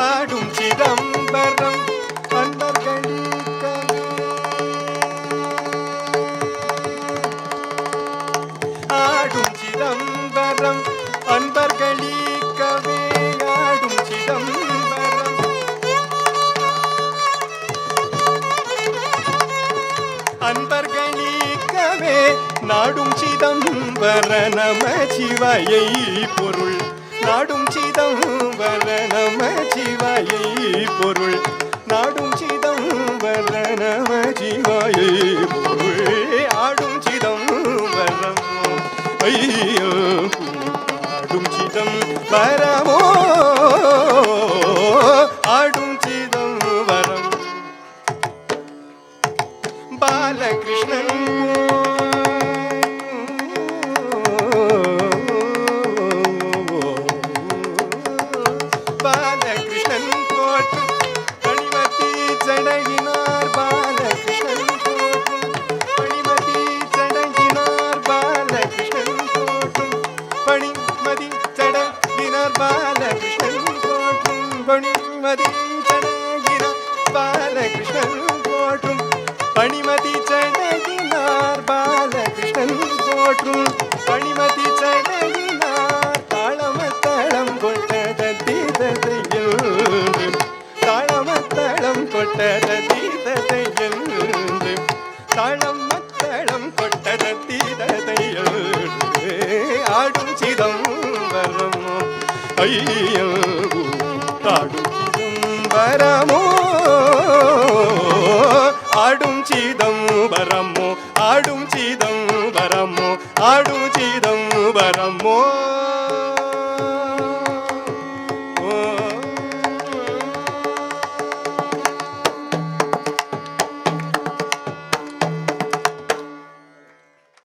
ஆடும் சிதம்பரம் அன்பர்களிக்கவே ஆடும் சிதம்பரம் அன்பர்களிக்கவே ஆடும் சிதம்பரம் அன்பர்களிக்கவே நாடும் சிதம்பர நம சிவாயை பொருள் நாடும் சிதம்பர நம சிவாயை பொருள் நாடும் சிதம்பர நம சிவாயை பொருள் ஆடும் சிதம்பரம் ஐயோ ஆடும் சிதம்பரமோ ஆடும் சிதம்பரம் பாலகிருஷ்ணன் பாலகிருஷ்ணன் போற்றும் பணிமதி சடகினார் பாலகிருஷ்ணன் போற்றும் பணிமதி சடகினார் பாலகிருஷ்ணன் போற்றும் பணிமதி சடகினார் பாலகிருஷ்ணன் போற்றும் பணிமதி சடகினார் பாலகிருஷ்ணன் போற்றும் பணிமதி சடகினார் பாலகிருஷ்ணன் போற்றும் பணிமதி சடகினார் தாளமத்தளம் கொட்டதீததையில் தாளமத்தளம் கொட்டதீததையில் தாளமத்தளம் கொட்டதீததையில் ஆடும் சிதம்பரம் ஐயோ ஆடும் சிதம்பரமோ ஆடும் சிதம்பரமோ ஆடும் சிதம்பரமோ ஆடும் சிதம்பரமோ